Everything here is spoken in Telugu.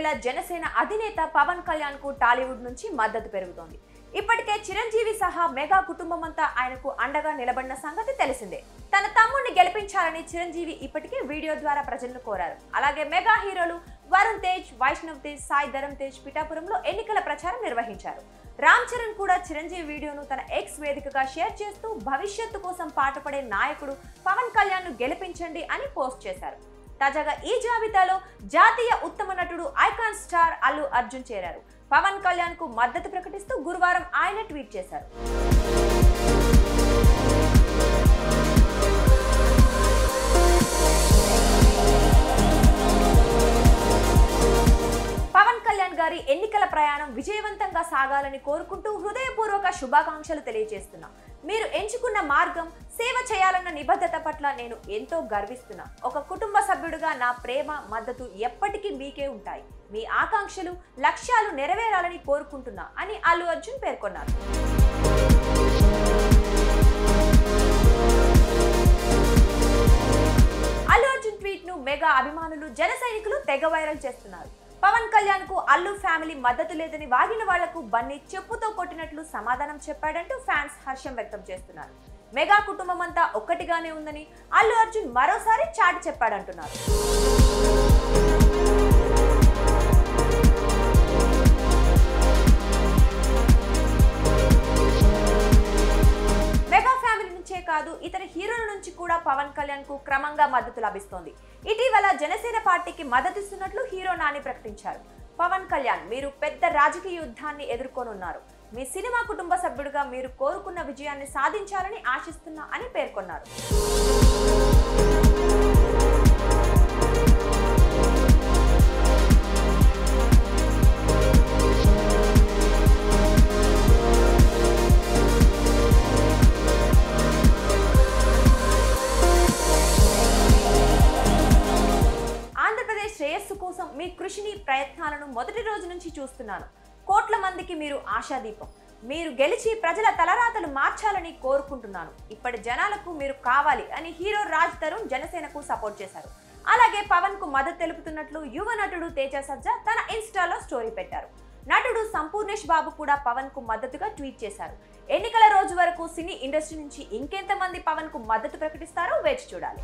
ఇటీవల జనసేన అధినేత పవన్ కళ్యాణ్ కు టాలీవుడ్ నుంచి మద్దతు పెరుగుతోంది. ఇప్పటికే చిరంజీవి సహా మెగా కుటుంబమంతా ఆయనకు అండగా నిలబడిన సంగతి తెలిసిందే. తన తమ్ముడిని గెలిపించాలని చిరంజీవి ఇప్పటికే వీడియో ద్వారా ప్రజలను కోరారు. అలాగే మెగా హీరోలు వరుణ్ తేజ్, వైష్ణవ్ తేజ్, సాయి ధరమ్ తేజ్ పిఠాపురంలో ఎన్నికల ప్రచారం నిర్వహించారు. రామ్ చరణ్ కూడా చిరంజీవి వీడియోను తన ఎక్స్ వేదికగా షేర్ చేస్తూ భవిష్యత్తు కోసం పాటుపడే నాయకుడు పవన్ కళ్యాణ్ ను గెలిపించండి అని పోస్ట్ చేశారు. తాజాగా ఈ జాబితాలో జాతీయ ఉత్తమ నటుడు ఐకాన్ స్టార్ అల్లు అర్జున్ చేరారు. పవన్ కళ్యాణ్ కు మద్దతు ప్రకటిస్తూ గురువారం ఆయన ట్వీట్ చేశారు. పవన్ కళ్యాణ్ గారి ఎన్నికల ప్రయాణం విజయవంతంగా సాగాలని కోరుకుంటూ హృదయపూర్వక శుభాకాంక్షలు తెలియజేస్తున్నా. మీరు ఎంచుకున్న మార్గం సేవ చేయాలన్న నిబద్ధత పట్ల నేను ఎంతో గర్విస్తున్నా. ఒక కుటుంబ సభ్యుడిగా నా ప్రేమ, మద్దతు ఎప్పటికీ మీకే ఉంటాయి. మీ ఆకాంక్షలు, లక్ష్యాలు నెరవేరాలని కోరుకుంటున్నా అని అల్లు అర్జున్ పేర్కొన్నారు. అల్లు అర్జున్ ట్వీట్ ను మెగా అభిమానులు, జన సైనికులు తెగ వైరల్ చేస్తున్నారు. పవన్ కళ్యాణ్ కు అల్లు ఫ్యామిలీ మద్దతు లేదని వాగిన వాళ్లకు బన్నీ చెప్పుతో కొట్టినట్లు సమాధానం చెప్పాడంటూ ఫ్యాన్స్ హర్షం వ్యక్తం చేస్తున్నారు. మెగా కుటుంబం అంతా ఒక్కటిగానే ఉందని అల్లు అర్జున్ మరోసారి చాటి చెప్పాడంటున్నారు. మెగా ఫ్యామిలీ నుంచే కాదు, ఇతర హీరోల నుంచి కూడా పవన్ కళ్యాణ్ కు క్రమంగా మద్దతు లభిస్తోంది. ఇటీవల జనసేన పార్టీకి మద్దతిస్తున్నట్లు హీరో నాని ప్రకటించారు. పవన్ కళ్యాణ్, మీరు పెద్ద రాజకీయ యుద్ధాన్ని ఎదుర్కొనున్నారు. మీ సినిమా కుటుంబ సభ్యుడిగా మీరు కోరుకున్న విజయాన్ని సాధించాలని ఆశిస్తున్నా అని పేర్కొన్నారు. శ్రేయస్సు కోసం మీ కృషిని, ప్రయత్నాలను మొదటి రోజు నుంచి చూస్తున్నాను. కోట్ల మందికి మీరు ఆశాదీపం. మీరు గెలిచి ప్రజల తలరాతలు మార్చాలని కోరుకుంటున్నాను. ఇప్పటి జనాలకు మీరు కావాలి అని హీరో రాజ్ తరుణ్ జనసేనకు సపోర్ట్ చేశారు. అలాగే పవన్ కు మద్దతు తెలుపుతున్నట్లు యువ నటుడు తేజ సజ్జా తన ఇన్స్టాలో స్టోరీ పెట్టారు. నటుడు సంపూర్ణేష్ బాబు కూడా పవన్ కు మద్దతుగా ట్వీట్ చేశారు. ఎన్నికల రోజు వరకు సినీ ఇండస్ట్రీ నుంచి ఇంకెంతమంది పవన్ కు మద్దతు ప్రకటిస్తారో వేచి చూడాలి.